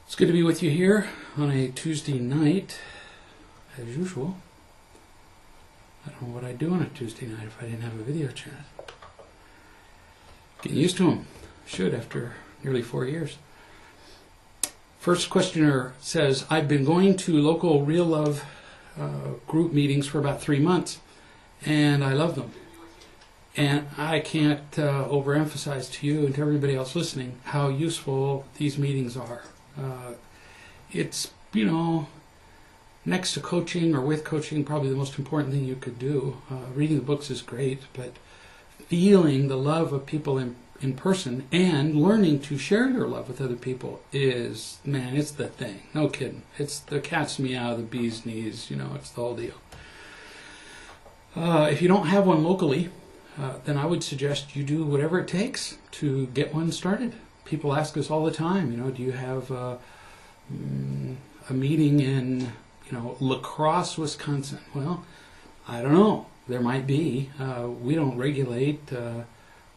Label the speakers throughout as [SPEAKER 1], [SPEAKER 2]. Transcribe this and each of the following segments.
[SPEAKER 1] It's good to be with you here on a Tuesday night, as usual. I don't know what I'd do on a Tuesday night if I didn't have a video chat. Getting used to them. Should after nearly 4 years. First questioner says, I've been going to local Real Love group meetings for about 3 months, and I love them. And I can't overemphasize to you and to everybody else listening how useful these meetings are. It's, next to coaching or with coaching, probably the most important thing you could do. Reading the books is great, but feeling the love of people in person and learning to share your love with other people is, man, it's the thing. No kidding. It's the cat's meow, the bee's knees, it's the whole deal. If you don't have one locally, then I would suggest you do whatever it takes to get one started. People ask us all the time, do you have a meeting in, La Crosse, Wisconsin? Well, I don't know. There might be. We don't regulate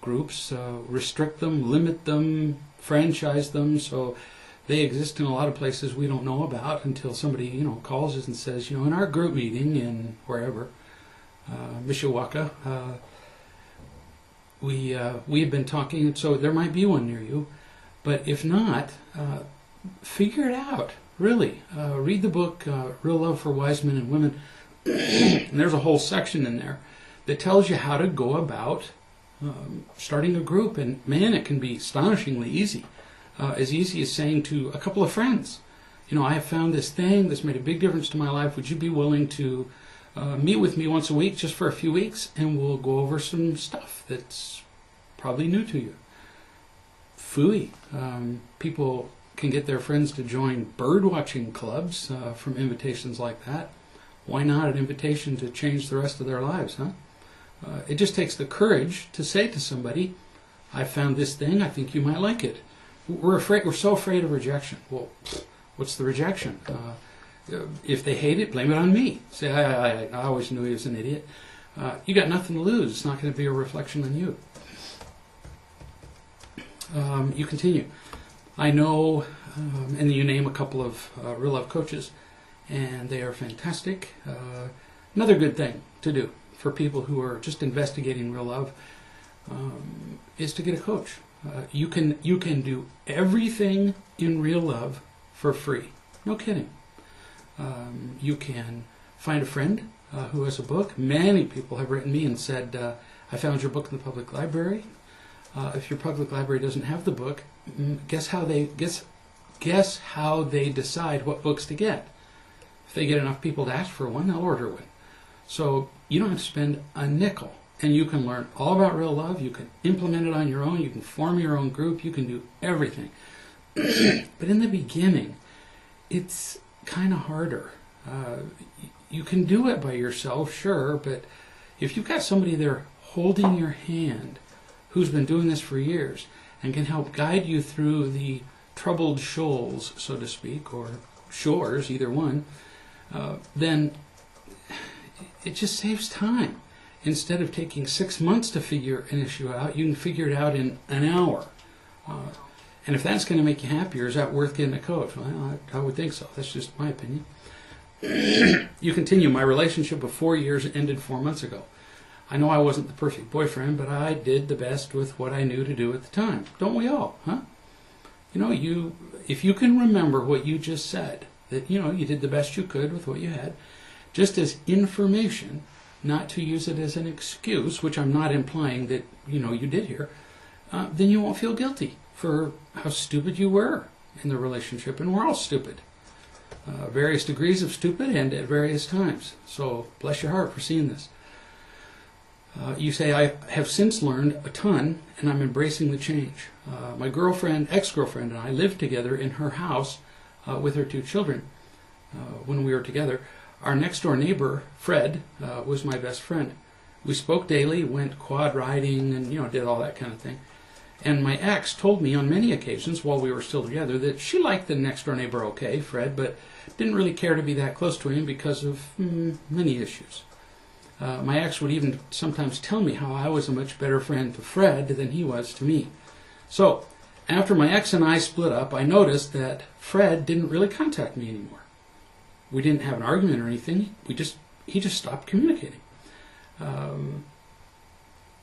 [SPEAKER 1] groups, restrict them, limit them, franchise them, so they exist in a lot of places we don't know about until somebody, calls us and says, in our group meeting in wherever, Mishawaka, we have been talking, so there might be one near you. But if not, figure it out, really. Read the book, Real Love for Wise Men and Women. And there's a whole section in there that tells you how to go about starting a group. And man, it can be astonishingly easy. As easy as saying to a couple of friends, I have found this thing that's made a big difference to my life. Would you be willing to meet with me once a week just for a few weeks? And we'll go over some stuff that's probably new to you. Phooey. People can get their friends to join bird watching clubs from invitations like that. Why not an invitation to change the rest of their lives, huh? It just takes the courage to say to somebody, I found this thing, I think you might like it. We're so afraid of rejection. Well, what's the rejection? If they hate it, blame it on me. Say, I always knew he was an idiot. You got nothing to lose. It's not going to be a reflection on you. You continue. I know, and you name a couple of Real Love coaches, and they are fantastic. Another good thing to do for people who are just investigating Real Love is to get a coach. You can do everything in Real Love for free. No kidding. You can find a friend who has a book. Many people have written me and said, I found your book in the public library. If your public library doesn't have the book, guess how they decide what books to get. If they get enough people to ask for one, they'll order one. So you don't have to spend a nickel, and you can learn all about Real Love. You can implement it on your own. You can form your own group. You can do everything. But in the beginning, it's kind of harder. You can do it by yourself, sure, but if you've got somebody there holding your hand who's been doing this for years and can help guide you through the troubled shoals, so to speak, or shores, either one, then it just saves time. Instead of taking 6 months to figure an issue out, you can figure it out in an hour. And if that's going to make you happier, is that worth getting a coach? Well, I would think so. That's just my opinion. You continue. My relationship of 4 years ended 4 months ago. I know I wasn't the perfect boyfriend, but I did the best with what I knew to do at the time. Don't we all, huh? If you can remember what you just said, that, you did the best you could with what you had, just as information, not to use it as an excuse, which I'm not implying that, you did here, then you won't feel guilty for how stupid you were in the relationship. And we're all stupid. Various degrees of stupid and at various times. So bless your heart for seeing this. You say, I have since learned a ton, and I'm embracing the change. My ex-girlfriend, and I lived together in her house with her 2 children when we were together. Our next-door neighbor, Fred, was my best friend. We spoke daily, went quad riding, and did all that kind of thing. And my ex told me on many occasions while we were still together that she liked the next-door neighbor okay, Fred, but didn't really care to be that close to him because of many issues. My ex would even sometimes tell me how I was a much better friend to Fred than he was to me. So After my ex and I split up, I noticed that Fred didn't really contact me anymore. We didn't have an argument or anything. He just stopped communicating.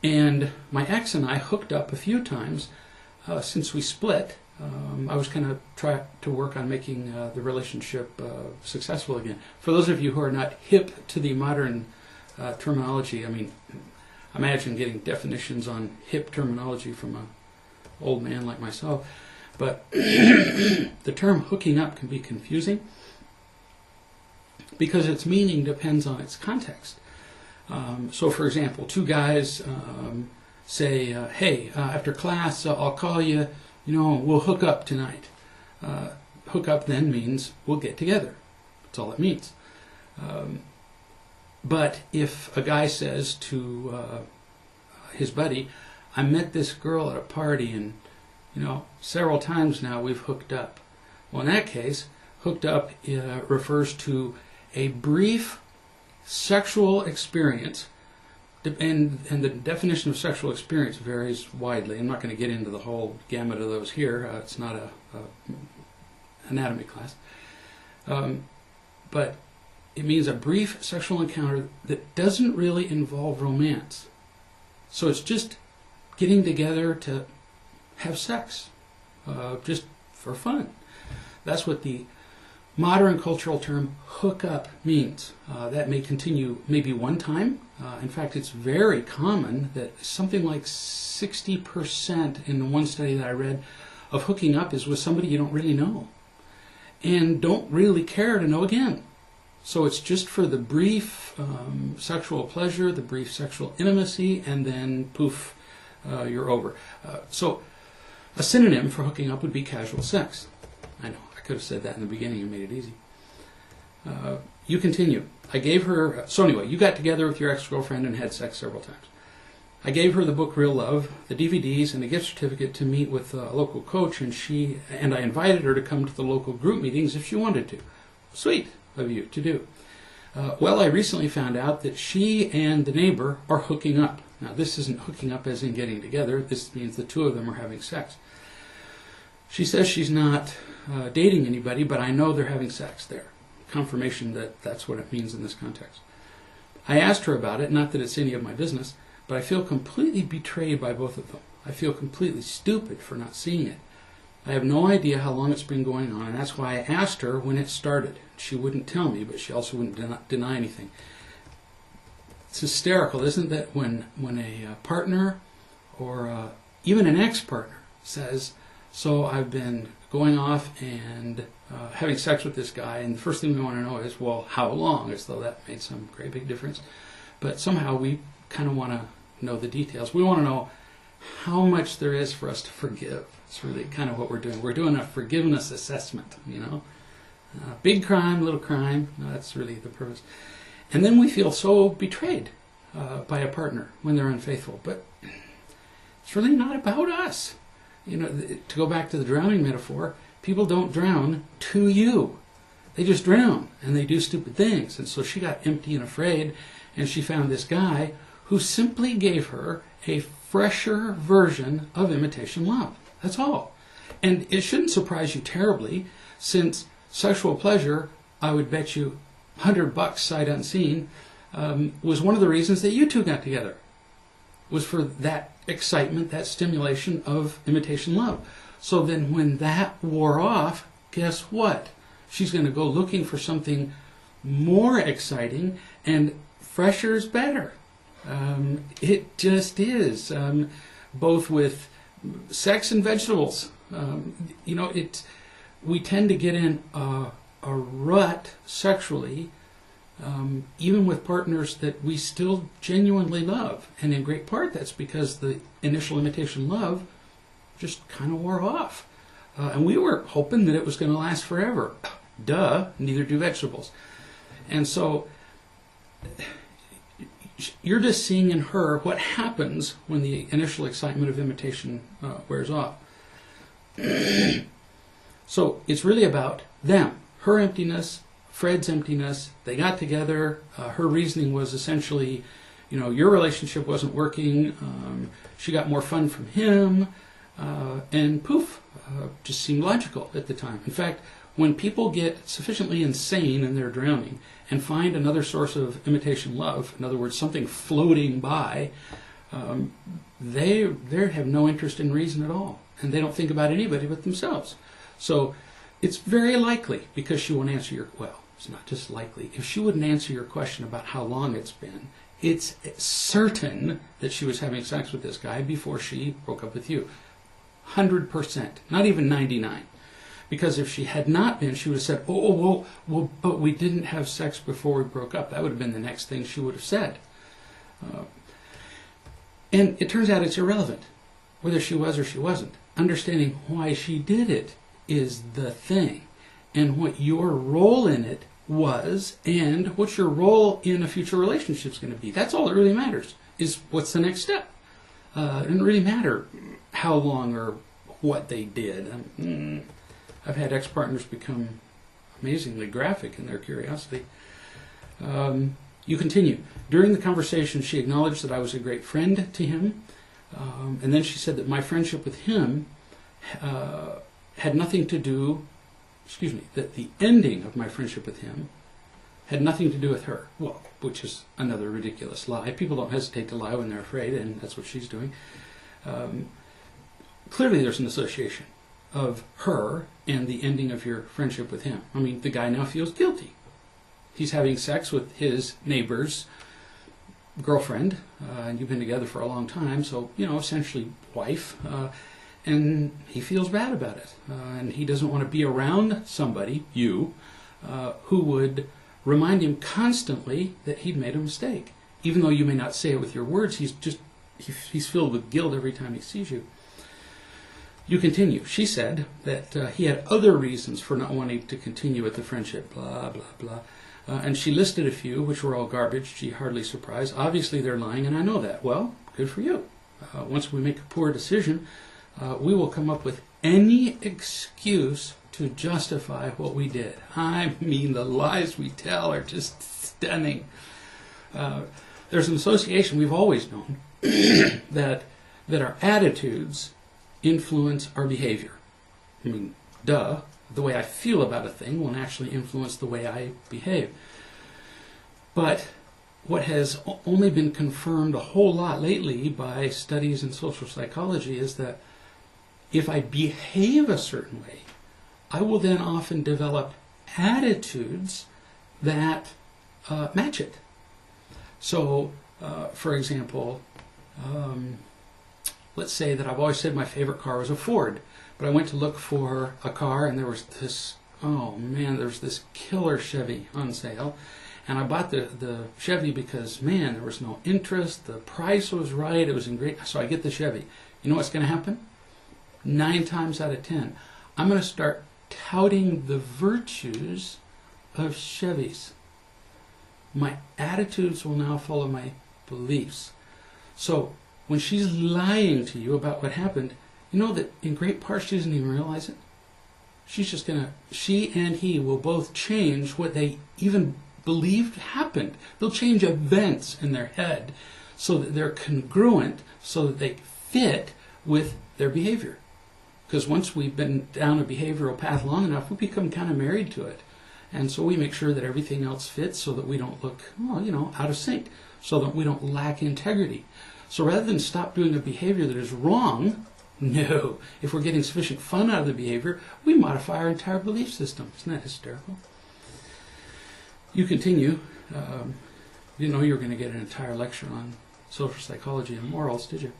[SPEAKER 1] And my ex and I hooked up a few times since we split. I was kind of trying to work on making the relationship successful again. For those of you who are not hip to the modern terminology, I mean, imagine getting definitions on hip terminology from an old man like myself. But the term hooking up can be confusing because its meaning depends on its context. So, for example, two guys say, hey, after class, I'll call you, we'll hook up tonight. Hook up then means we'll get together. That's all it means. But if a guy says to his buddy, I met this girl at a party and, several times now we've hooked up. Well, in that case, hooked up refers to a brief sexual experience, and the definition of sexual experience varies widely. I'm not going to get into the whole gamut of those here. It's not a anatomy class. But it means a brief sexual encounter that doesn't really involve romance. So it's just getting together to have sex, just for fun. That's what the modern cultural term hook up means. That may continue maybe one time. In fact, it's very common that something like 60% in the one study that I read of hooking up is with somebody you don't really know and don't really care to know again. So it's just for the brief sexual pleasure, the brief sexual intimacy, and then poof, you're over. So a synonym for hooking up would be casual sex. I know, I could have said that in the beginning and made it easy. You continue. I gave her, so anyway, you got together with your ex-girlfriend and had sex several times. I gave her the book Real Love, the DVDs, and a gift certificate to meet with a local coach, and I invited her to come to the local group meetings if she wanted to. Sweet of you to do. Well, I recently found out that she and the neighbor are hooking up. Now, this isn't hooking up as in getting together. This means the two of them are having sex. She says she's not dating anybody, but I know they're having sex there. Confirmation that that's what it means in this context. I asked her about it, not that it's any of my business, but I feel completely betrayed by both of them. I feel completely stupid for not seeing it. I have no idea how long it's been going on, and that's why I asked her when it started. She wouldn't tell me, but she also wouldn't deny anything. It's hysterical, isn't it, when a partner or even an ex-partner says, so I've been going off and having sex with this guy, and the first thing we want to know is, well, how long? As though that made some great big difference. But somehow we kind of want to know the details. We want to know how much there is for us to forgive. It's really kind of what we're doing. We're doing a forgiveness assessment, big crime, little crime. No, that's really the purpose. And then we feel so betrayed by a partner when they're unfaithful. But it's really not about us. To go back to the drowning metaphor, people don't drown to you. They just drown, and they do stupid things. And so she got empty and afraid, and she found this guy who simply gave her a fresher version of imitation love. That's all. And it shouldn't surprise you terribly, since sexual pleasure, I would bet you $100 sight unseen, was one of the reasons that you two got together. Was for that excitement, that stimulation of imitation love. So then when that wore off, guess what? She's going to go looking for something more exciting, and fresher is better. It just is. Both with sex and vegetables. We tend to get in a rut sexually, even with partners that we still genuinely love. And in great part, that's because the initial imitation love just kind of wore off. And we were hoping that it was going to last forever. Duh, neither do vegetables. And so you're just seeing in her what happens when the initial excitement of imitation wears off. So it's really about them, her emptiness, Fred's emptiness. They got together. Her reasoning was essentially, your relationship wasn't working. She got more fun from him. and poof, just seemed logical at the time. In fact, when people get sufficiently insane and they're drowning and find another source of imitation love, in other words, something floating by, they have no interest in reason at all, and they don't think about anybody but themselves. So it's very likely, because she won't answer it's not just likely, if she wouldn't answer your question about how long it's been, it's certain that she was having sex with this guy before she broke up with you. 100%, not even 99. Because if she had not been, she would have said, well, but we didn't have sex before we broke up. That would have been the next thing she would have said. And it turns out it's irrelevant, whether she was or she wasn't. Understanding why she did it is the thing, and what your role in it was, and what your role in a future relationship is going to be. That's all that really matters, is what's the next step. It doesn't really matter how long or what they did. I've had ex-partners become amazingly graphic in their curiosity. You continue. During the conversation, she acknowledged that I was a great friend to him, and then she said that my friendship with him had nothing to do, that the ending of my friendship with him had nothing to do with her. Well, which is another ridiculous lie. People don't hesitate to lie when they're afraid, and that's what she's doing. Clearly there's an association of her and the ending of your friendship with him. I mean, the guy now feels guilty. He's having sex with his neighbor's girlfriend, and you've been together for a long time, so, essentially wife, and he feels bad about it. And he doesn't want to be around somebody, you, who would remind him constantly that he'd made a mistake. Even though you may not say it with your words, he's filled with guilt every time he sees you. You continue. She said that he had other reasons for not wanting to continue with the friendship, blah, blah, blah. And she listed a few, which were all garbage. Gee, hardly surprised. Obviously, they're lying, and I know that. Well, good for you. Once we make a poor decision, we will come up with any excuse to justify what we did. I mean, the lies we tell are just stunning. There's an association we've always known that our attitudes influence our behavior. I mean, duh, the way I feel about a thing will naturally influence the way I behave. But what has only been confirmed a whole lot lately by studies in social psychology is that if I behave a certain way, I will then often develop attitudes that match it. So, for example, let's say that I've always said my favorite car was a Ford, but I went to look for a car and there was this, there's this killer Chevy on sale. And I bought the Chevy because, there was no interest, the price was right, it was in great, so I get the Chevy. You know what's going to happen? 9 times out of 10, I'm going to start touting the virtues of Chevys. My attitudes will now follow my beliefs. So, when she's lying to you about what happened, you know that in great part she doesn't even realize it. She and he will both change what they even believed happened. They'll change events in their head so that they're congruent, so that they fit with their behavior. Because once we've been down a behavioral path long enough, we become kind of married to it. And so we make sure that everything else fits so that we don't look, out of sync, so that we don't lack integrity. So rather than stop doing a behavior that is wrong, no, if we're getting sufficient fun out of the behavior, we modify our entire belief system. Isn't that hysterical? You continue. You didn't know you were going to get an entire lecture on social psychology and morals, did you?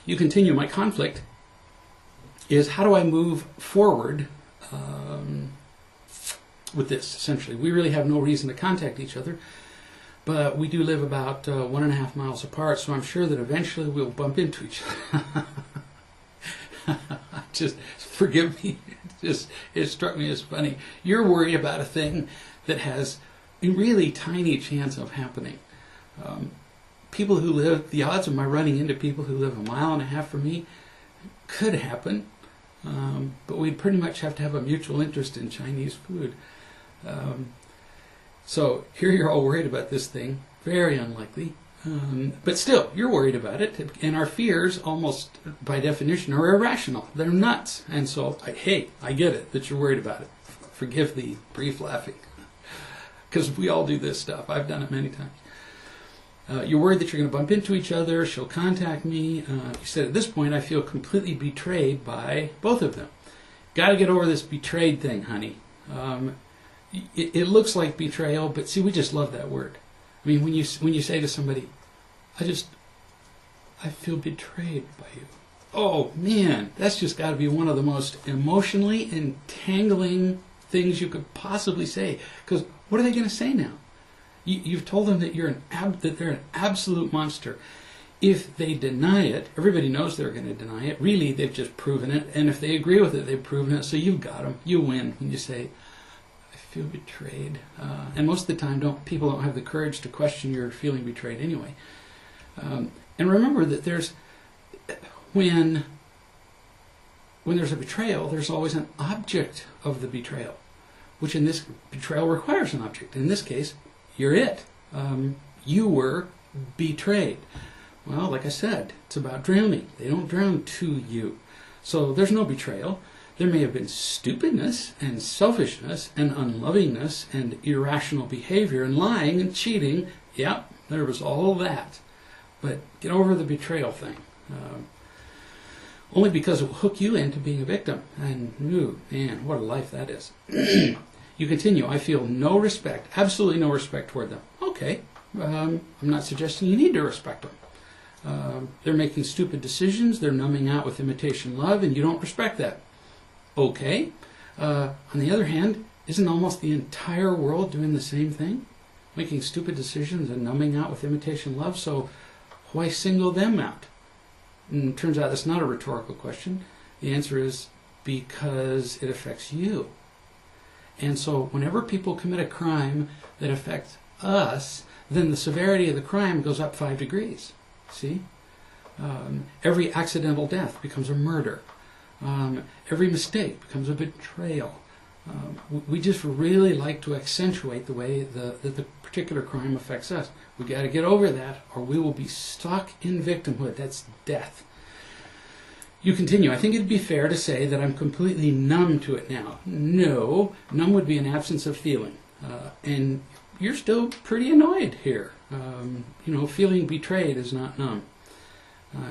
[SPEAKER 1] You continue. My conflict is how do I move forward with this, essentially. We really have no reason to contact each other, but we do live about 1.5 miles apart, so I'm sure that eventually we'll bump into each other. Just forgive me. It struck me as funny. You're worried about a thing that has a really tiny chance of happening. People who live, the odds of my running into people who live 1.5 miles from me could happen, but we'd pretty much have to have a mutual interest in Chinese food. So here you're all worried about this thing. Very unlikely. But still, you're worried about it, and our fears, almost by definition, are irrational. They're nuts. And so, hey, I get it that you're worried about it. Forgive the brief laughing, because we all do this stuff. I've done it many times. You're worried that you're going to bump into each other. She'll contact me. You said, at this point, I feel completely betrayed by both of them. Got to get over this betrayed thing, honey. It looks like betrayal, but see, we just love that word. I mean, when you say to somebody, I feel betrayed by you. Oh, man, that's just got to be one of the most emotionally entangling things you could possibly say. Because what are they going to say now? You've told them that that they're an absolute monster. If they deny it, everybody knows they're going to deny it. Really, they've just proven it. And if they agree with it, they've proven it. So you've got them. You win when you say, feel betrayed, and most of the time people don't have the courage to question your feeling betrayed anyway. And remember that when there's a betrayal, there's always an object of the betrayal, which in this betrayal requires an object. In this case, you're it. You were betrayed. Well, like I said, it's about drowning. They don't drown to you. So there's no betrayal. There may have been stupidness and selfishness and unlovingness and irrational behavior and lying and cheating. Yep, there was all that. But get over the betrayal thing. Only because it will hook you into being a victim. And, ooh, man, what a life that is. You continue, I feel no respect, absolutely no respect toward them. Okay, I'm not suggesting you need to respect them. They're making stupid decisions, they're numbing out with imitation love, and you don't respect that. Okay. On the other hand, isn't almost the entire world doing the same thing? Making stupid decisions and numbing out with imitation love, so why single them out? And it turns out that's not a rhetorical question. The answer is because it affects you. And so whenever people commit a crime that affects us, then the severity of the crime goes up 5 degrees. See? Every accidental death becomes a murder. Every mistake becomes a betrayal. We just really like to accentuate the way that the particular crime affects us. We got to get over that, or we will be stuck in victimhood. That's death. You continue. I think it'd be fair to say that I'm completely numb to it now. No, numb would be an absence of feeling, and you're still pretty annoyed here. Feeling betrayed is not numb.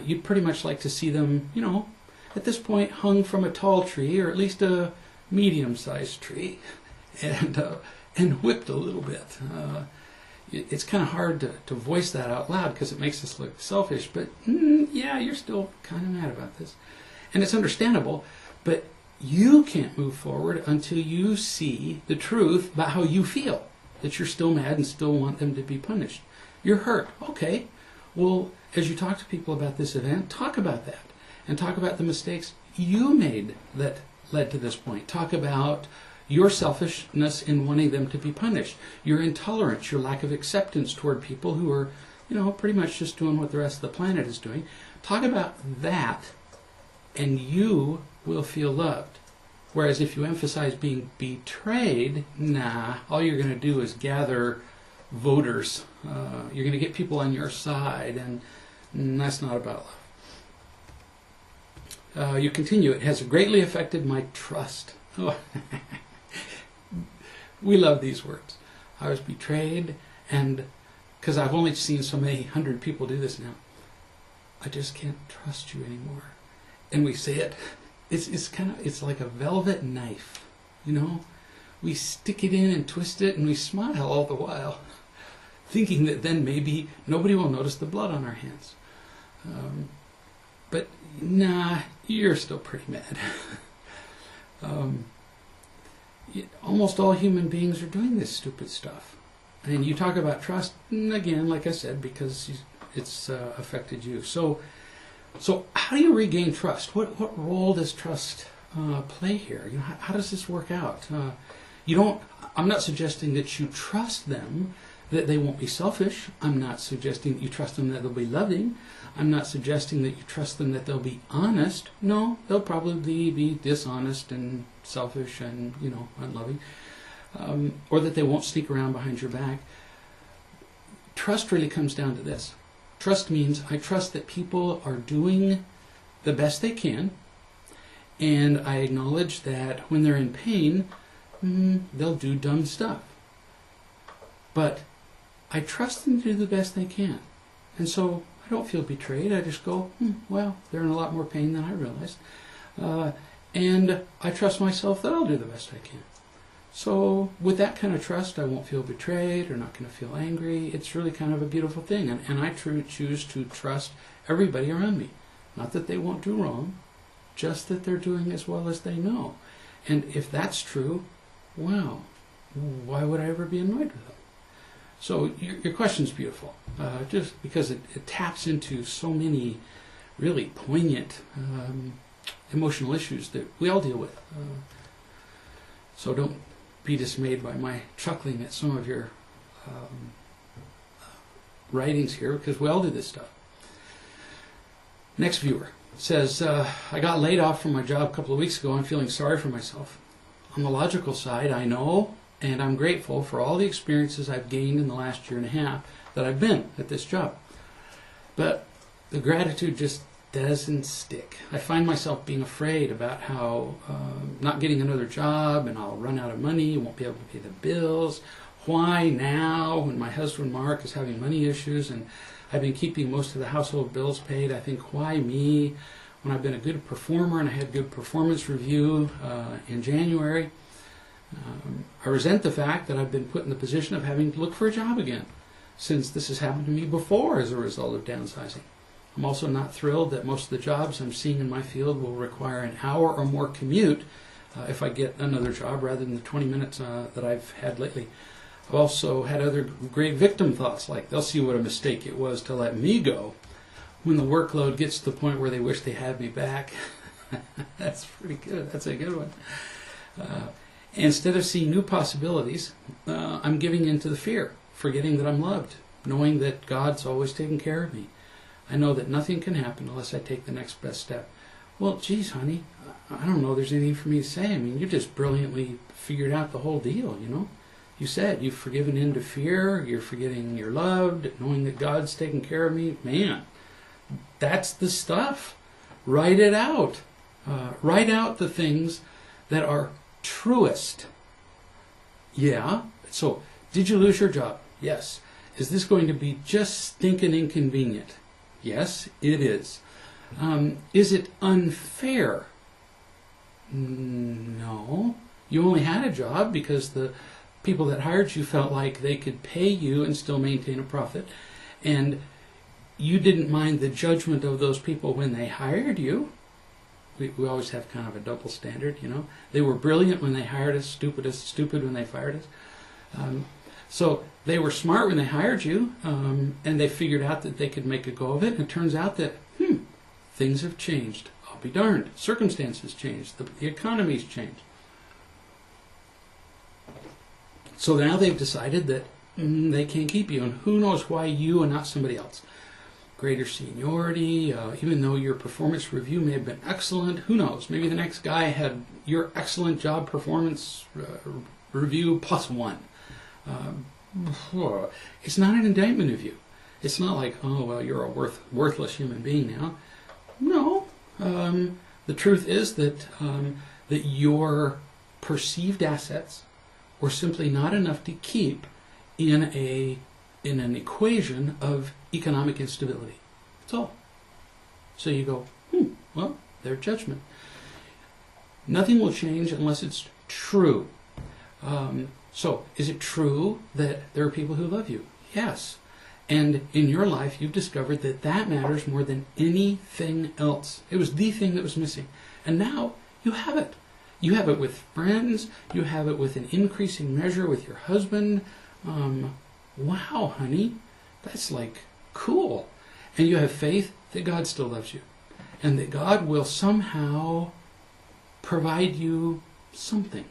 [SPEAKER 1] You'd pretty much like to see them, at this point, hung from a tall tree, or at least a medium-sized tree, and whipped a little bit. It's kind of hard to voice that out loud because it makes us look selfish, but yeah, you're still kind of mad about this. And it's understandable, but you can't move forward until you see the truth about how you feel, that you're still mad and still want them to be punished. You're hurt. Okay, well, as you talk to people about this event, talk about that. And talk about the mistakes you made that led to this point. Talk about your selfishness in wanting them to be punished, your intolerance, your lack of acceptance toward people who are, pretty much just doing what the rest of the planet is doing. Talk about that, and you will feel loved. Whereas if you emphasize being betrayed, all you're going to do is gather voters. You're going to get people on your side, and that's not about love. You continue, it has greatly affected my trust. Oh. We love these words. I was betrayed, and because I've only seen so many 100 people do this now, I just can't trust you anymore. And we say it. It's like a velvet knife, We stick it in and twist it, and we smile all the while, thinking that then maybe nobody will notice the blood on our hands. But you're still pretty mad. Almost all human beings are doing this stupid stuff. And you talk about trust, again, like I said, because it's affected you. So how do you regain trust? What role does trust play here? How does this work out? I'm not suggesting that you trust them, that they won't be selfish. I'm not suggesting that you trust them that they'll be loving. I'm not suggesting that you trust them that they'll be honest. No, they'll probably be dishonest and selfish and, unloving. Or that they won't sneak around behind your back. Trust really comes down to this. Trust means I trust that people are doing the best they can, and I acknowledge that when they're in pain, they'll do dumb stuff. But I trust them to do the best they can. And so I don't feel betrayed. I just go, well, they're in a lot more pain than I realized. And I trust myself that I'll do the best I can. So with that kind of trust, I won't feel betrayed or not going to feel angry. It's really kind of a beautiful thing. And I choose to trust everybody around me. Not that they won't do wrong, just that they're doing as well as they know. And if that's true, wow, why would I ever be annoyed with them? So your question's beautiful, just because it taps into so many really poignant emotional issues that we all deal with. So don't be dismayed by my chuckling at some of your writings here, because we all do this stuff. Next viewer says, I got laid off from my job a couple of weeks ago. I'm feeling sorry for myself. On the logical side, I know and I'm grateful for all the experiences I've gained in the last year and a half that I've been at this job. But the gratitude just doesn't stick. I find myself being afraid about how not getting another job and I'll run out of money, won't be able to pay the bills. Why now, when my husband Mark is having money issues and I've been keeping most of the household bills paid? I think, why me? When I've been a good performer and I had good performance review in January, I resent the fact that I've been put in the position of having to look for a job again, since this has happened to me before as a result of downsizing. I'm also not thrilled that most of the jobs I'm seeing in my field will require an hour or more commute if I get another job rather than the 20 minutes that I've had lately. I've also had other great victim thoughts, like they'll see what a mistake it was to let me go when the workload gets to the point where they wish they had me back. That's pretty good. That's a good one. Instead of seeing new possibilities, I'm giving in to the fear, forgetting that I'm loved, knowing that God's always taking care of me. I know that nothing can happen unless I take the next best step. Well, geez, honey, I don't know there's anything for me to say. I mean, you just brilliantly figured out the whole deal, you know. You said you've forgiven in to fear, you're forgetting you're loved, knowing that God's taking care of me. Man, that's the stuff. Write it out. Write out the things that are truest. Yeah. So, did you lose your job? Yes. Is this going to be just stinking inconvenient? Yes, it is. Is it unfair? No. You only had a job because the people that hired you felt like they could pay you and still maintain a profit. And you didn't mind the judgment of those people when they hired you. We always have kind of a double standard, you know. They were brilliant when they hired us, stupid when they fired us. So they were smart when they hired you, and they figured out that they could make a go of it. And it turns out that, things have changed. I'll be darned. Circumstances changed. The economy's changed. So now they've decided that they can't keep you, and who knows why you and not somebody else. Greater seniority, even though your performance review may have been excellent, who knows? Maybe the next guy had your excellent job performance review plus one. It's not an indictment of you. It's not like, oh, well, you're a worthless human being now. No. The truth is that that your perceived assets were simply not enough to keep in an equation of economic instability. That's all. So you go, well, their judgment. Nothing will change unless it's true. So is it true that there are people who love you? Yes. And in your life, you've discovered that that matters more than anything else. It was the thing that was missing. And now you have it. You have it with friends. You have it with an increasing measure with your husband. Wow, honey, that's like cool. And you have faith that God still loves you. And that God will somehow provide you something.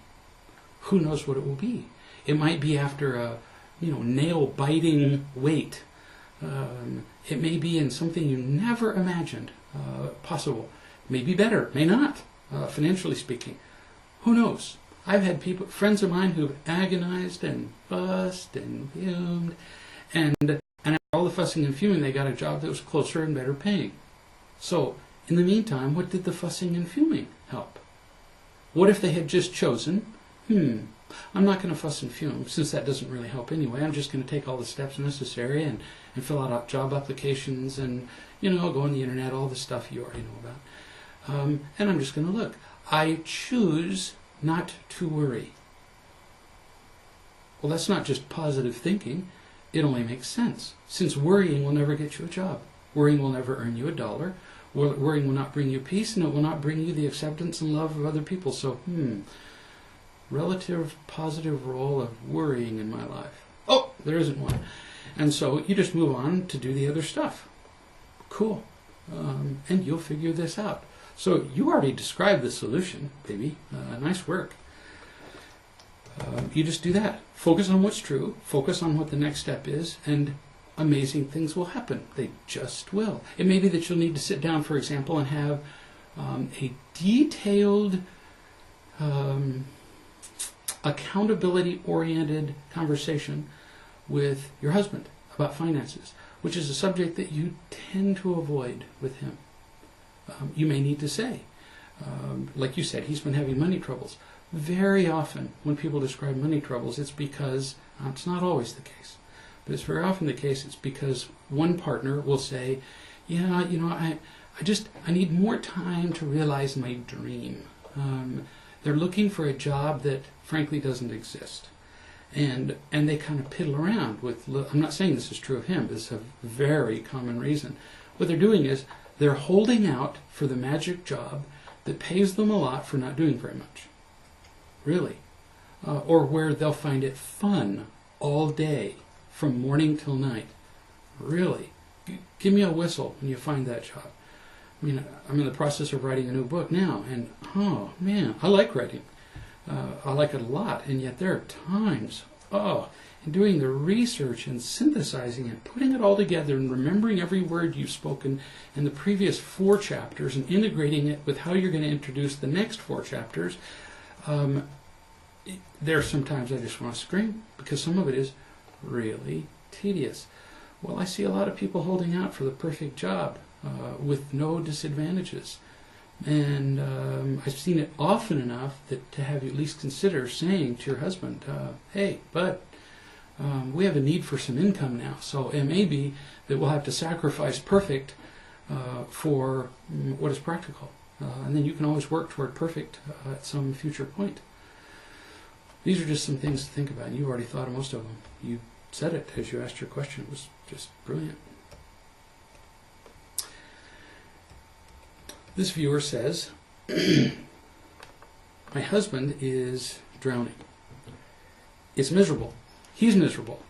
[SPEAKER 1] Who knows what it will be? It might be after a nail-biting wait. It may be in something you never imagined possible. May be better, may not, financially speaking. Who knows? I've had friends of mine who've agonized and fussed and fumed, and And after all the fussing and fuming, they got a job that was closer and better paying. So, in the meantime, what did the fussing and fuming help? What if they had just chosen, I'm not going to fuss and fume, since that doesn't really help anyway. I'm just going to take all the steps necessary and fill out job applications and, go on the internet, all the stuff you already know about. And I'm just going to look. I choose not to worry. Well, that's not just positive thinking. It only makes sense, since worrying will never get you a job. Worrying will never earn you $1. Worrying will not bring you peace, and it will not bring you the acceptance and love of other people. So, relative positive role of worrying in my life. Oh, there isn't one. And so you just move on to do the other stuff. Cool. And you'll figure this out. So you already described the solution, baby. Nice work. You just do that. Focus on what's true. Focus on what the next step is, and amazing things will happen. They just will. It may be that you'll need to sit down, for example, and have a detailed, accountability-oriented conversation with your husband about finances, which is a subject that you tend to avoid with him. You may need to say, like you said, he's been having money troubles. Very often, when people describe money troubles, it's because, it's not always the case, but it's very often the case, it's because one partner will say, I need more time to realize my dream. They're looking for a job that frankly doesn't exist. And they kind of piddle around with, I'm not saying this is true of him, but it's a very common reason. What they're doing is they're holding out for the magic job that pays them a lot for not doing very much. Really. Or where they'll find it fun all day from morning till night. Really. Give me a whistle when you find that job. I mean, I'm in the process of writing a new book now, and oh man, I like writing. I like it a lot, and yet there are times, and doing the research and synthesizing and putting it all together and remembering every word you've spoken in the previous 4 chapters and integrating it with how you're going to introduce the next 4 chapters, there's sometimes I just want to scream, because some of it is really tedious. Well, I see a lot of people holding out for the perfect job with no disadvantages. And I've seen it often enough that to have you at least consider saying to your husband, hey, bud, we have a need for some income now, so it may be that we'll have to sacrifice perfect for what is practical. And then you can always work toward perfect at some future point. These are just some things to think about, and you already thought of most of them. You said it as you asked your question. It was just brilliant. This viewer says, my husband is drowning. It's miserable. He's miserable.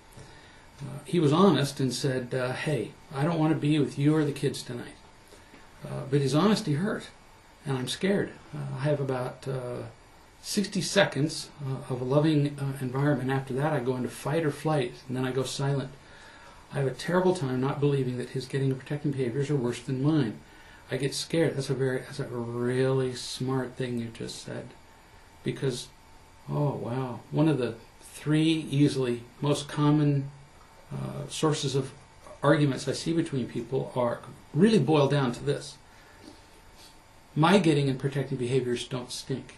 [SPEAKER 1] He was honest and said, hey, I don't want to be with you or the kids tonight. But his honesty hurt, and I'm scared. I have about 60 seconds of a loving environment. After that, I go into fight or flight, and then I go silent. I have a terrible time not believing that his getting and protecting behaviors are worse than mine. I get scared. That's a really smart thing you just said. Because, oh wow, one of the 3 easily most common sources of arguments I see between people are really boil down to this. My getting and protecting behaviors don't stink.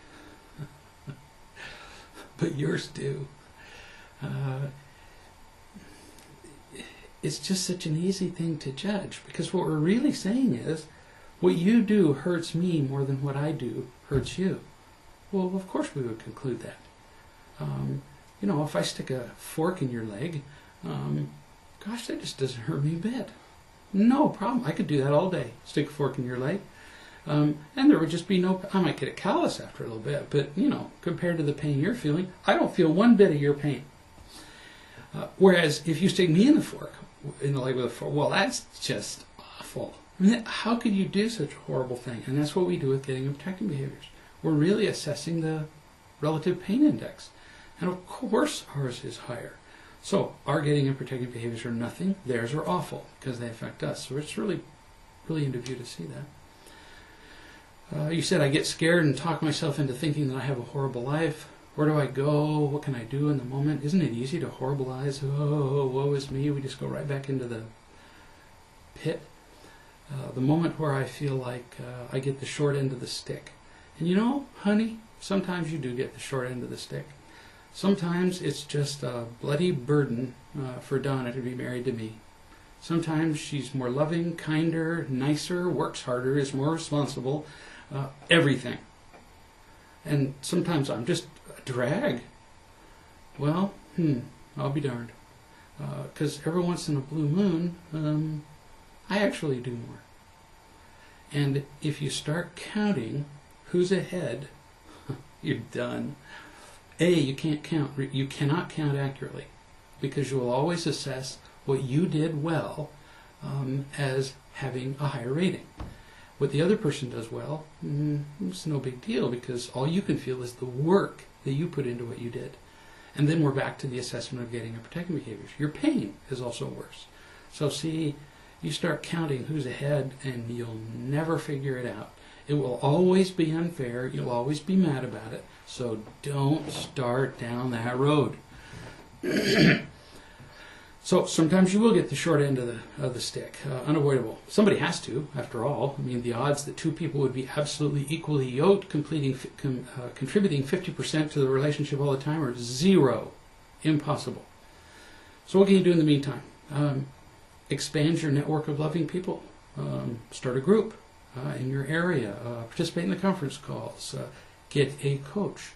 [SPEAKER 1] But yours do. It's just such an easy thing to judge, because what we're really saying is, what you do hurts me more than what I do hurts you. Well, of course we would conclude that. If I stick a fork in your leg, gosh, that just doesn't hurt me a bit. No problem. I could do that all day. Stick a fork in your leg. And there would just be I might get a callus after a little bit, but, compared to the pain you're feeling, I don't feel one bit of your pain. Whereas if you stick me in the leg with a fork, well, that's just awful. I mean, how could you do such a horrible thing? And that's what we do with getting and protecting behaviors. We're really assessing the relative pain index. And of course ours is higher. So our getting and protecting behaviors are nothing. Theirs are awful because they affect us. So it's really brilliant of you to see that. You said I get scared and talk myself into thinking that I have a horrible life. Where do I go? What can I do in the moment? Isn't it easy to horribilize? Oh, woe is me. We just go right back into the pit. The moment where I feel like I get the short end of the stick. And you know, honey, sometimes you do get the short end of the stick. Sometimes it's just a bloody burden for Donna to be married to me. Sometimes she's more loving, kinder, nicer, works harder, is more responsible, everything. And sometimes I'm just a drag. Well, I'll be darned. Because every once in a blue moon, I actually do more. And if you start counting who's ahead, you're done. You can't count. You cannot count accurately, because you will always assess what you did well as having a higher rating. What the other person does well, it's no big deal, because all you can feel is the work that you put into what you did. And then we're back to the assessment of getting and protecting behaviors. Your pain is also worse. So see, you start counting who's ahead and you'll never figure it out. It will always be unfair. You'll always be mad about it. So don't start down that road. So sometimes you will get the short end of the stick, unavoidable. Somebody has to, after all. I mean, the odds that two people would be absolutely equally yoked, contributing 50% to the relationship all the time, are zero. Impossible. So what can you do in the meantime? Expand your network of loving people. Start a group in your area. Participate in the conference calls. Get a coach.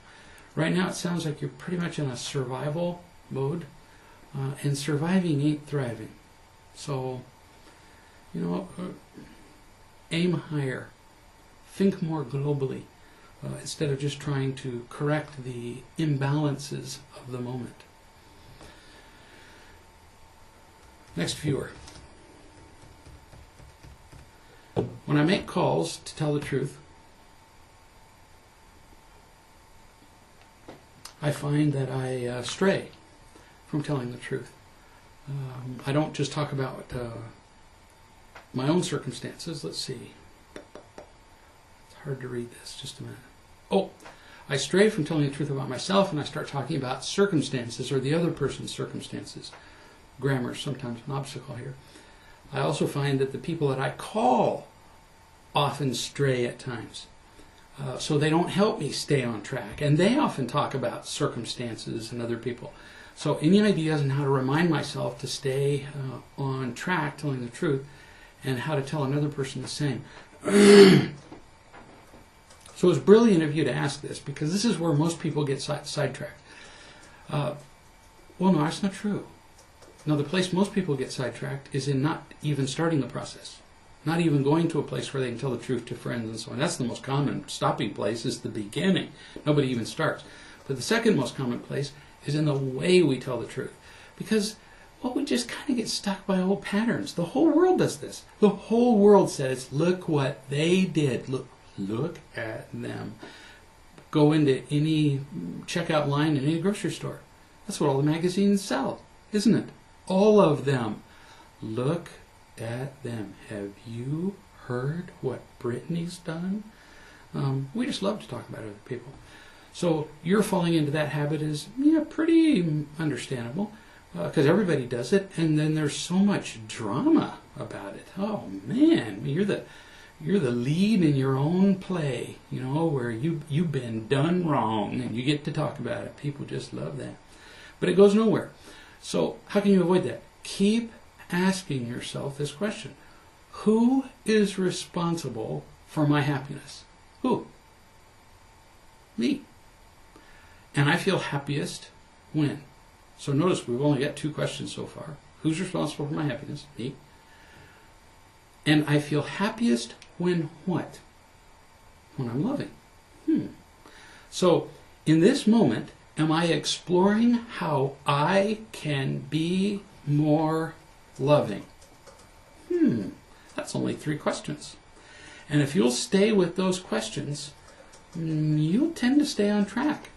[SPEAKER 1] Right now it sounds like you're pretty much in a survival mode. And surviving ain't thriving. So, aim higher. Think more globally, instead of just trying to correct the imbalances of the moment. Next viewer. When I make calls to tell the truth, I find that I stray from telling the truth. I don't just talk about my own circumstances. Let's see. It's hard to read this. Just a minute. I stray from telling the truth about myself, and I start talking about circumstances or the other person's circumstances. Grammar is sometimes an obstacle here. I also find that the people that I call often stray at times. So they don't help me stay on track. And they often talk about circumstances and other people. So any ideas on how to remind myself to stay on track, telling the truth, and how to tell another person the same. So it's brilliant of you to ask this, because this is where most people get sidetracked. Well, no, that's not true. No, the place most people get sidetracked is in not even starting the process. Not even going to a place where they can tell the truth to friends and so on. That's the most common stopping place, is the beginning. Nobody even starts. But the second most common place is in the way we tell the truth. Because, we just kind of get stuck by old patterns. The whole world does this. The whole world says, look what they did. Look at them. Go into any checkout line in any grocery store. That's what all the magazines sell, isn't it? All of them. Look at them. Have you heard what Brittany's done? We just love to talk about other people. So you're falling into that habit is pretty understandable, because everybody does it, and then there's so much drama about it. Oh man, you're the lead in your own play, where you've been done wrong, and you get to talk about it. People just love that, but it goes nowhere. So how can you avoid that? Keep asking yourself this question: who is responsible for my happiness? Who? Me. And I feel happiest when? So notice we've only got 2 questions so far. Who's responsible for my happiness? Me. And I feel happiest when what? When I'm loving. So in this moment, am I exploring how I can be more loving? That's only 3 questions. And if you'll stay with those questions, you'll tend to stay on track.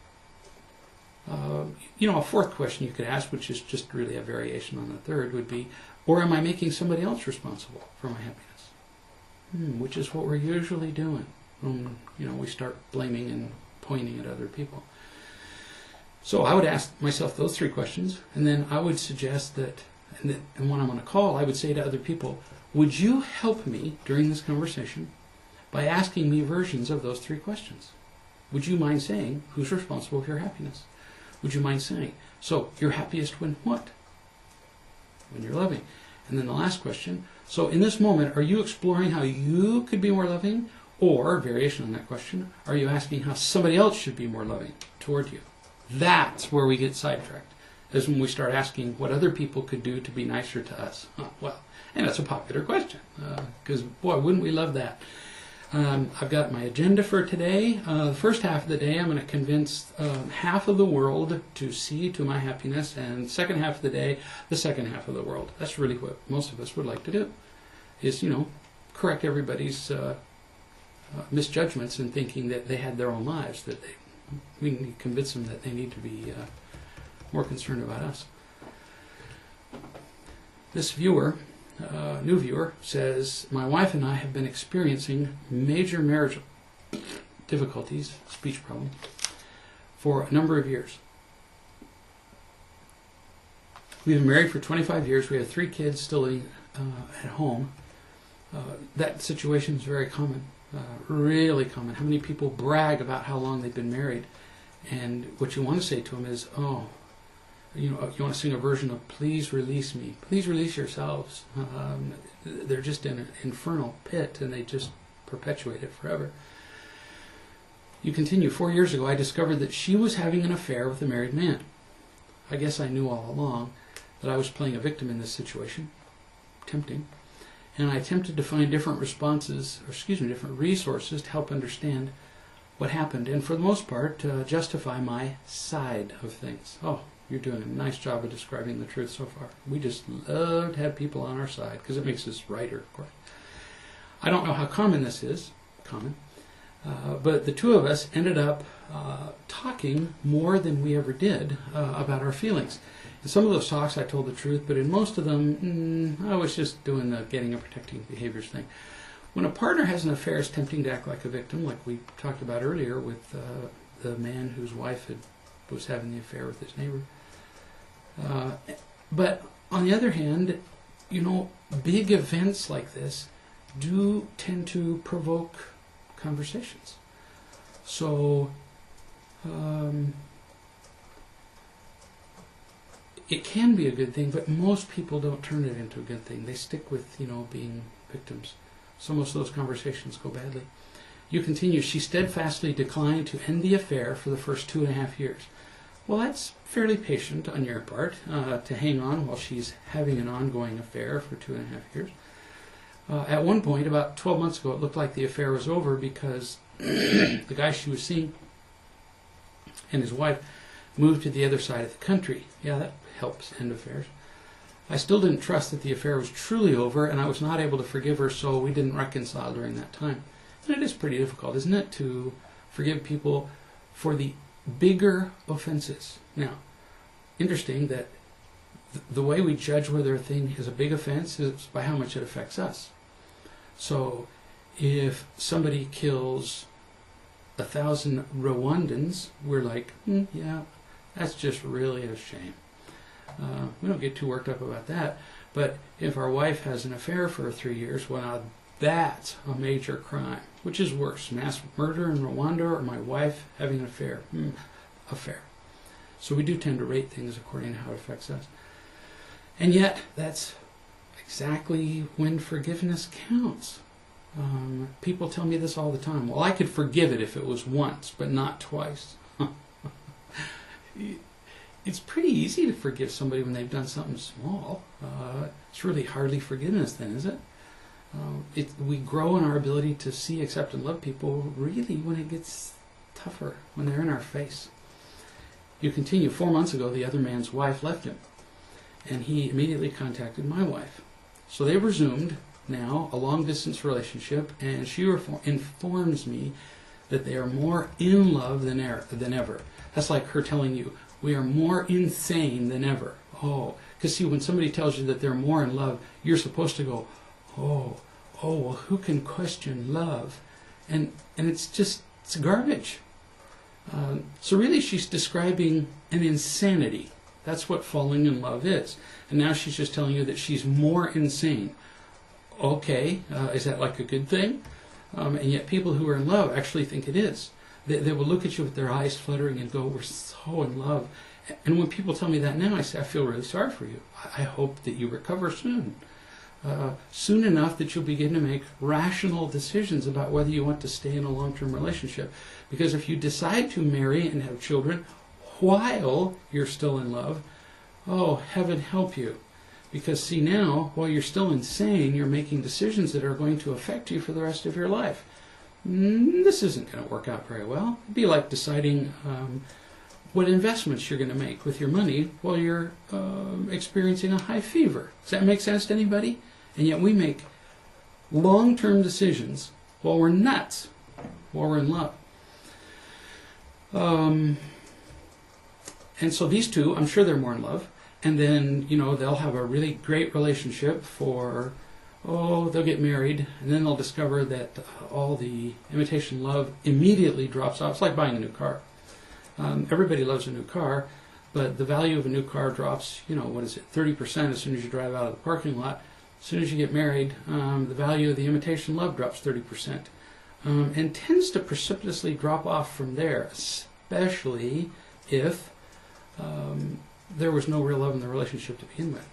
[SPEAKER 1] A 4th question you could ask, which is just really a variation on the 3rd, would be, or am I making somebody else responsible for my happiness? Which is what we're usually doing when we start blaming and pointing at other people. So I would ask myself those three questions, and then I would suggest that, and when I'm on a call, I would say to other people, would you help me during this conversation by asking me versions of those three questions? Would you mind saying, who's responsible for your happiness? Would you mind saying, so you're happiest when what? When you're loving. And then the last question, so in this moment, are you exploring how you could be more loving? Or, variation on that question, are you asking how somebody else should be more loving toward you? That's where we get sidetracked, is when we start asking what other people could do to be nicer to us. Well, and that's a popular question, because, boy, wouldn't we love that? I've got my agenda for today. The first half of the day, I'm going to convince half of the world to see to my happiness, and the second half of the day, the second half of the world. That's really what most of us would like to do, is, correct everybody's misjudgments and thinking that they had their own lives, that we need to convince them that they need to be more concerned about us. This viewer, new viewer, says, my wife and I have been experiencing major marital difficulties, speech problem, for a number of years. We've been married for 25 years. We have 3 kids still living at home. That situation is very common. Really common. How many people brag about how long they've been married, and what you want to say to them is, you want to sing a version of "Please release me, please release yourselves." They're just in an infernal pit, and they just perpetuate it forever. You continue. 4 years ago, I discovered that she was having an affair with a married man. I guess I knew all along that I was playing a victim in this situation. Tempting. And I attempted to find different different resources to help understand what happened, and for the most part, justify my side of things. Oh, you're doing a nice job of describing the truth so far. We just love to have people on our side, because it makes us righter, of course. I don't know how common this is, but the two of us ended up talking more than we ever did about our feelings. In some of those talks I told the truth, but in most of them, I was just doing the getting and protecting behaviors thing. When a partner has an affair, it's tempting to act like a victim, like we talked about earlier with the man whose wife was having the affair with his neighbor. But on the other hand, big events like this do tend to provoke conversations. So, it can be a good thing, but most people don't turn it into a good thing. They stick with, being victims. So most of those conversations go badly. You continue, she steadfastly declined to end the affair for the first 2.5 years. Well, that's fairly patient on your part, to hang on while she's having an ongoing affair for 2.5 years. At one point, about 12 months ago, it looked like the affair was over because the guy she was seeing and his wife moved to the other side of the country. Yeah, that helps end affairs. I still didn't trust that the affair was truly over, and I was not able to forgive her, so we didn't reconcile during that time. And it is pretty difficult, isn't it, to forgive people for the bigger offenses. Now, interesting that the way we judge whether a thing is a big offense is by how much it affects us. So, if somebody kills 1,000 Rwandans, we're like, yeah, that's just really a shame. We don't get too worked up about that. But if our wife has an affair for 3 years, well, now that's a major crime. Which is worse, mass murder in Rwanda or my wife having an affair? Affair. So we do tend to rate things according to how it affects us. And yet, that's exactly when forgiveness counts. People tell me this all the time. Well, I could forgive it if it was once, but not twice. It's pretty easy to forgive somebody when they've done something small. It's really hardly forgiveness then, is it? We grow in our ability to see, accept, and love people really when it gets tougher, when they're in our face. You continue. 4 months ago, the other man's wife left him, and he immediately contacted my wife. So they resumed now a long-distance relationship, and she informs me that they are more in love than ever. That's like her telling you, we are more insane than ever. Oh, because see, when somebody tells you that they're more in love, you're supposed to go, well, who can question love? And it's garbage. So really she's describing an insanity. That's what falling in love is. And now she's just telling you that she's more insane. Okay, is that like a good thing? And yet people who are in love actually think it is. They will look at you with their eyes fluttering and go, we're so in love. And when people tell me that now, I say, I feel really sorry for you. I hope that you recover soon. Soon enough that you'll begin to make rational decisions about whether you want to stay in a long-term relationship. Because if you decide to marry and have children while you're still in love, oh, heaven help you. Because see now, while you're still insane, you're making decisions that are going to affect you for the rest of your life. This isn't going to work out very well. It'd be like deciding what investments you're going to make with your money while you're experiencing a high fever. Does that make sense to anybody? And yet we make long-term decisions while we're nuts, while we're in love. And so these two, I'm sure they're more in love. And then, they'll have a really great relationship for, they'll get married. And then they'll discover that all the imitation love immediately drops off. It's like buying a new car. Everybody loves a new car, but the value of a new car drops, 30% as soon as you drive out of the parking lot. As soon as you get married, the value of the imitation love drops 30%. And tends to precipitously drop off from there, especially if there was no real love in the relationship to begin with.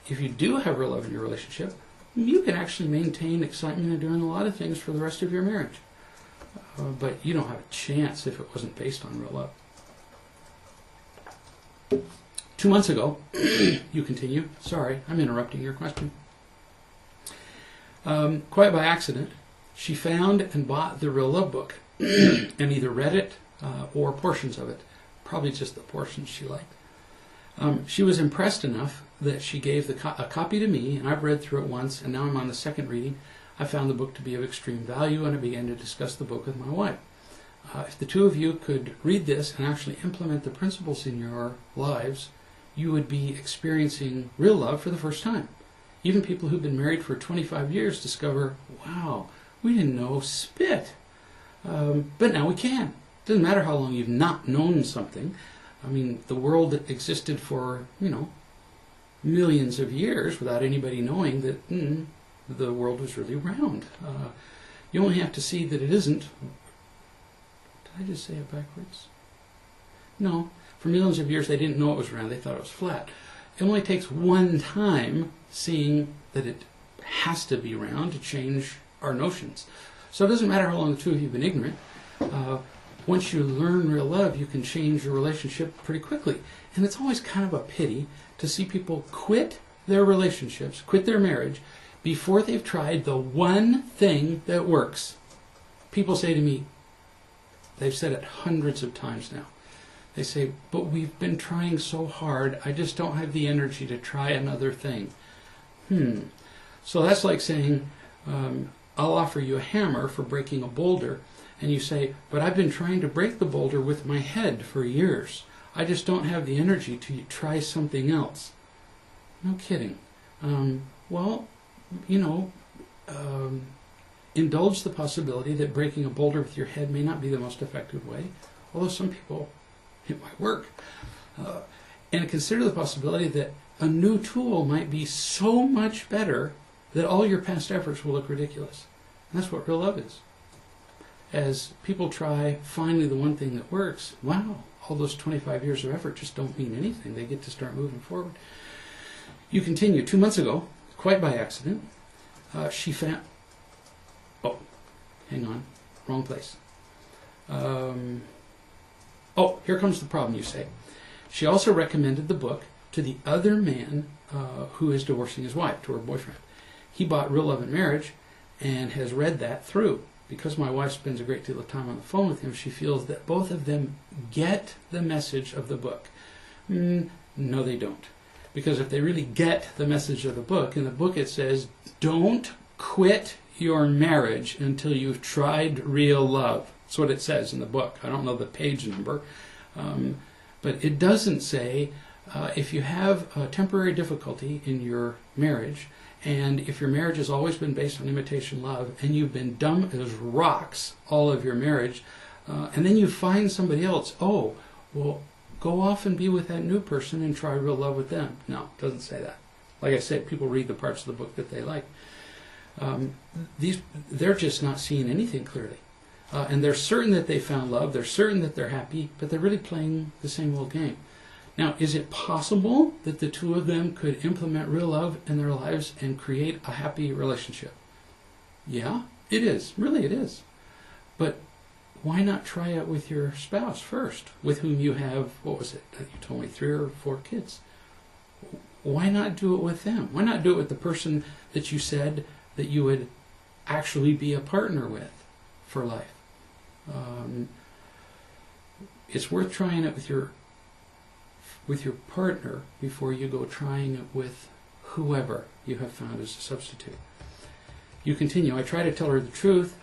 [SPEAKER 1] If you do have real love in your relationship, you can actually maintain excitement in doing a lot of things for the rest of your marriage. But you don't have a chance if it wasn't based on real love. 2 months ago, you continue. Sorry, I'm interrupting your question. Quite by accident, she found and bought the Real Love book and either read it or portions of it. Probably just the portions she liked. She was impressed enough that she gave a copy to me, and I've read through it once, and now I'm on the second reading. I found the book to be of extreme value, and I began to discuss the book with my wife. If the two of you could read this and actually implement the principles in your lives, you would be experiencing real love for the first time. Even people who've been married for 25 years discover, wow, we didn't know spit. But now we can. Doesn't matter how long you've not known something. I mean, the world existed for, millions of years without anybody knowing that the world was really round. You only have to see that it isn't. Did I just say it backwards? No. For millions of years, they didn't know it was round. They thought it was flat. It only takes one time seeing that it has to be round to change our notions. So it doesn't matter how long the two of you have been ignorant. Once you learn real love, you can change your relationship pretty quickly. And it's always kind of a pity to see people quit their relationships, quit their marriage, before they've tried the one thing that works. People say to me, they've said it hundreds of times now, they say, but we've been trying so hard, I just don't have the energy to try another thing. So that's like saying, I'll offer you a hammer for breaking a boulder. And you say, but I've been trying to break the boulder with my head for years. I just don't have the energy to try something else. No kidding. Indulge the possibility that breaking a boulder with your head may not be the most effective way, although some people, it might work. And consider the possibility that a new tool might be so much better that all your past efforts will look ridiculous. And that's what real love is. As people try finally the one thing that works, wow, all those 25 years of effort just don't mean anything. They get to start moving forward. You continue. 2 months ago, quite by accident, she found... Oh, hang on. Wrong place. Here comes the problem, you say. She also recommended the book to the other man who is divorcing his wife, to her boyfriend. He bought Real Love and Marriage and has read that through. Because my wife spends a great deal of time on the phone with him, she feels that both of them get the message of the book. No, they don't. Because if they really get the message of the book, in the book it says, don't quit your marriage until you've tried real love. That's what it says in the book. I don't know the page number. But it doesn't say, if you have a temporary difficulty in your marriage, and if your marriage has always been based on imitation love, and you've been dumb as rocks all of your marriage, And then you find somebody else. Oh, well, go off and be with that new person and try real love with them. No, it doesn't say that. Like I said, people read the parts of the book that they like. They're just not seeing anything clearly. And they're certain that they found love, they're certain that they're happy, but they're really playing the same old game. Now, is it possible that the two of them could implement real love in their lives and create a happy relationship? Yeah, it is. Really, it is. But why not try it with your spouse first, with whom you have, what was it, you told me 3 or 4 kids? Why not do it with them? Why not do it with the person that you said that you would actually be a partner with for life? It's worth trying it with your partner before you go trying it with whoever you have found as a substitute. You continue, I try to tell her the truth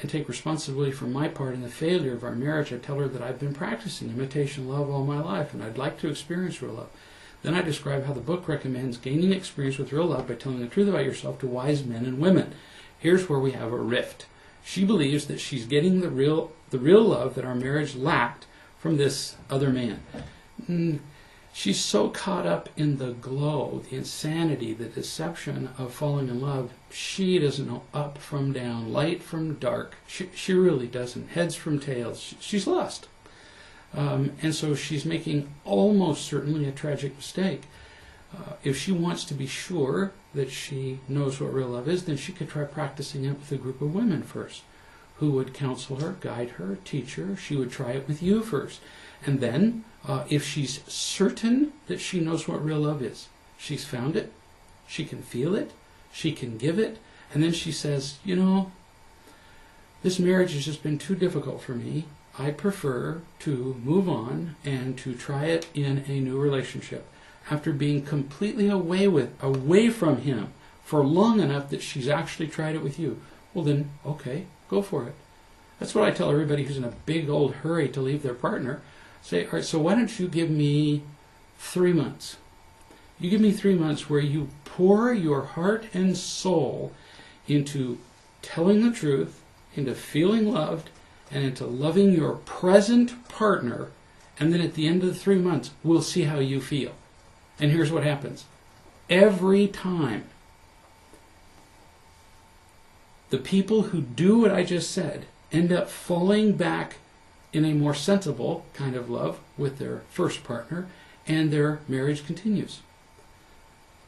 [SPEAKER 1] and take responsibility for my part in the failure of our marriage. I tell her that I've been practicing imitation love all my life and I'd like to experience real love. Then I describe how the book recommends gaining experience with real love by telling the truth about yourself to wise men and women. Here's where we have a rift. She believes that she's getting the real love that our marriage lacked from this other man. She's so caught up in the glow, the insanity, the deception of falling in love, she doesn't know up from down, light from dark. She really doesn't. Heads from tails. She's lost. And so she's making almost certainly a tragic mistake. If she wants to be sure that she knows what real love is, then she could try practicing it with a group of women first, who would counsel her, guide her, teach her. She would try it with you first. And then, if she's certain that she knows what real love is, she's found it, she can feel it, she can give it, and then she says, you know, this marriage has just been too difficult for me. I prefer to move on and to try it in a new relationship. After being completely away from him for long enough that she's actually tried it with you, well then, okay, go for it. That's what I tell everybody who's in a big old hurry to leave their partner. Say, all right, so why don't you give me 3 months? You give me 3 months where you pour your heart and soul into telling the truth, into feeling loved, and into loving your present partner, and then at the end of the 3 months, we'll see how you feel. And here's what happens. Every time, the people who do what I just said end up falling back in a more sensible kind of love with their first partner, and their marriage continues.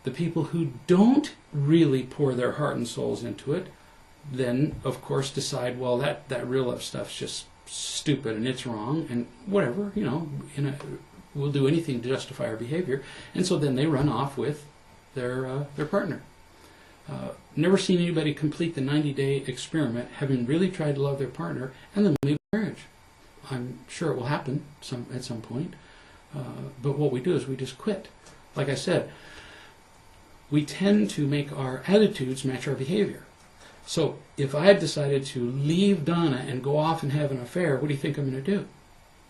[SPEAKER 1] The people who don't really pour their heart and souls into it, then, of course, decide, well, that real love stuff's just stupid and it's wrong, and whatever, you know, we'll do anything to justify our behavior. And so then they run off with their partner. Never seen anybody complete the 90-day experiment having really tried to love their partner and then leave marriage. I'm sure it will happen at some point. But what we do is we just quit. Like I said, we tend to make our attitudes match our behavior. So if I had decided to leave Donna and go off and have an affair, what do you think I'm going to do?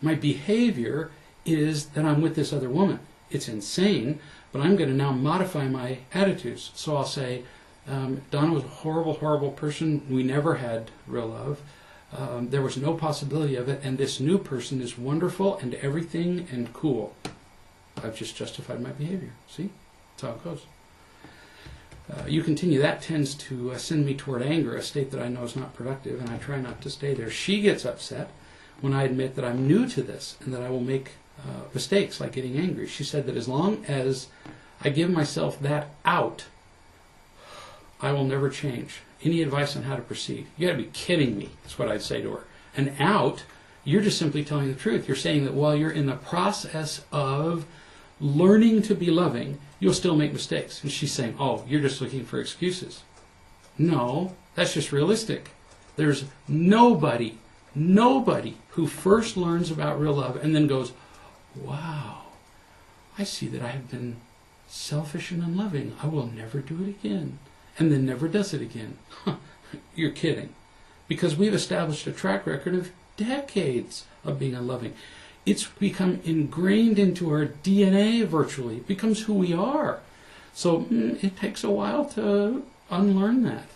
[SPEAKER 1] My behavior is that I'm with this other woman. It's insane, but I'm going to now modify my attitudes. So I'll say, Donna was a horrible, horrible person. We never had real love. There was no possibility of it, and this new person is wonderful and everything and cool. I've just justified my behavior. See? That's how it goes. You continue. That tends to send me toward anger, a state that I know is not productive, and I try not to stay there. She gets upset when I admit that I'm new to this and that I will make mistakes like getting angry. She said that as long as I give myself that out, I will never change. Any advice on how to proceed? You got to be kidding me, is what I'd say to her. An out, you're just simply telling the truth. You're saying that while you're in the process of learning to be loving, you'll still make mistakes. And she's saying, oh, you're just looking for excuses. No, that's just realistic. There's nobody who first learns about real love and then goes, wow, I see that I have been selfish and unloving. I will never do it again. And then never does it again. You're kidding. Because we've established a track record of decades of being unloving. It's become ingrained into our DNA virtually. It becomes who we are. So it takes a while to unlearn that.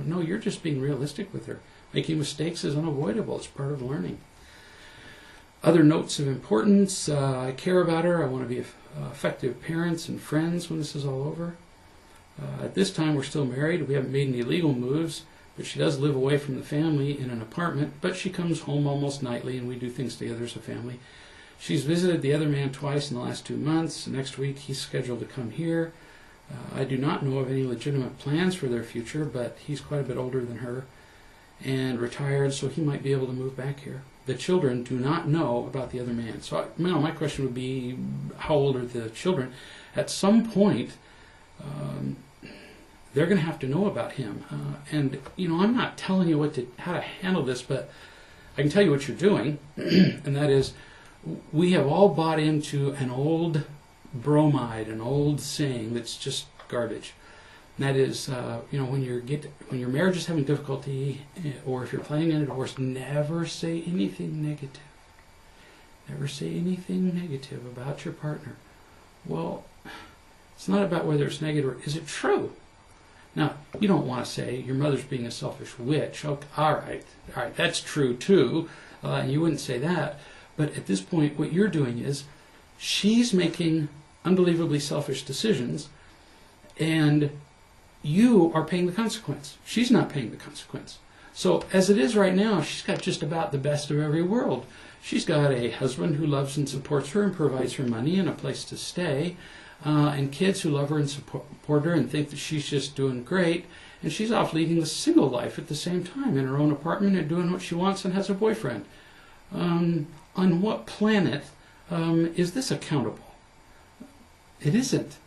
[SPEAKER 1] No, you're just being realistic with her. Making mistakes is unavoidable. It's part of learning. Other notes of importance: I care about her. I want to be effective parents and friends when this is all over. At this time, we're still married. We haven't made any legal moves, but she does live away from the family in an apartment, but she comes home almost nightly, and we do things together as a family. She's visited the other man twice in the last 2 months. Next week, he's scheduled to come here. I do not know of any legitimate plans for their future, but he's quite a bit older than her and retired, so he might be able to move back here. The children do not know about the other man. So my question would be, how old are the children? At some point, they're going to have to know about him. And, I'm not telling you how to handle this, but I can tell you what you're doing, and that is, we have all bought into an old bromide, an old saying that's just garbage. And that is, when your marriage is having difficulty, or if you're planning on a divorce, never say anything negative. Never say anything negative about your partner. Well, it's not about whether it's negative or is it true. Now, you don't want to say your mother's being a selfish witch. Okay, all right, that's true too. You wouldn't say that. But at this point, what you're doing is she's making unbelievably selfish decisions, and you are paying the consequence. She's not paying the consequence. So as it is right now, she's got just about the best of every world. She's got a husband who loves and supports her and provides her money and a place to stay, and kids who love her and support her and think that she's just doing great. And she's off leading a single life at the same time in her own apartment and doing what she wants and has a boyfriend. On what planet is this accountable? It isn't.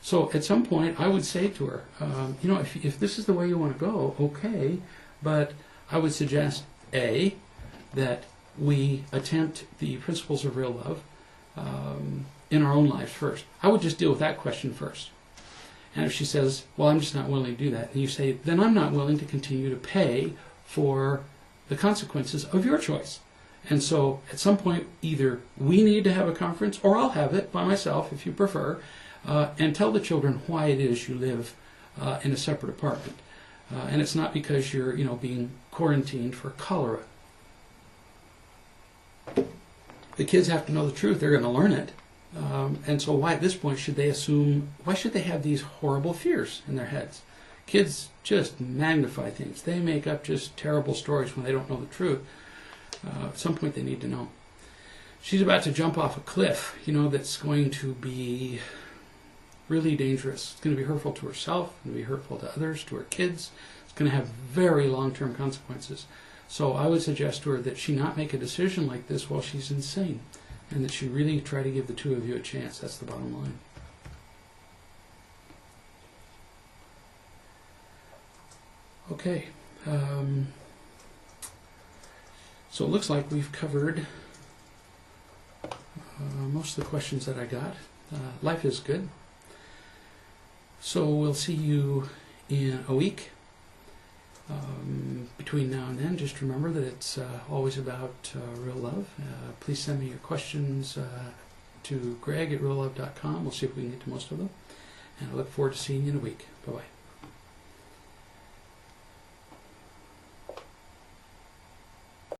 [SPEAKER 1] So at some point, I would say to her, if this is the way you want to go, okay, but I would suggest, A, that we attempt the principles of real love in our own lives first. I would just deal with that question first. And if she says, well, I'm just not willing to do that, and you say, then I'm not willing to continue to pay for the consequences of your choice. And so at some point, either we need to have a conference, or I'll have it by myself if you prefer, and tell the children why it is you live in a separate apartment. And it's not because you're being quarantined for cholera. The kids have to know the truth. They're going to learn it. And so why at this point should they have these horrible fears in their heads? Kids just magnify things. They make up just terrible stories when they don't know the truth. At some point they need to know. She's about to jump off a cliff, that's going to be really dangerous. It's going to be hurtful to herself. It's going to be hurtful to others, to her kids. It's going to have very long-term consequences. So I would suggest to her that she not make a decision like this while she's insane, and that she really try to give the two of you a chance. That's the bottom line. Okay. So it looks like we've covered most of the questions that I got. Life is good. So we'll see you in a week. Between now and then, just remember that it's always about real love. Please send me your questions to greg@reallove.com. We'll see if we can get to most of them. And I look forward to seeing you in a week. Bye-bye.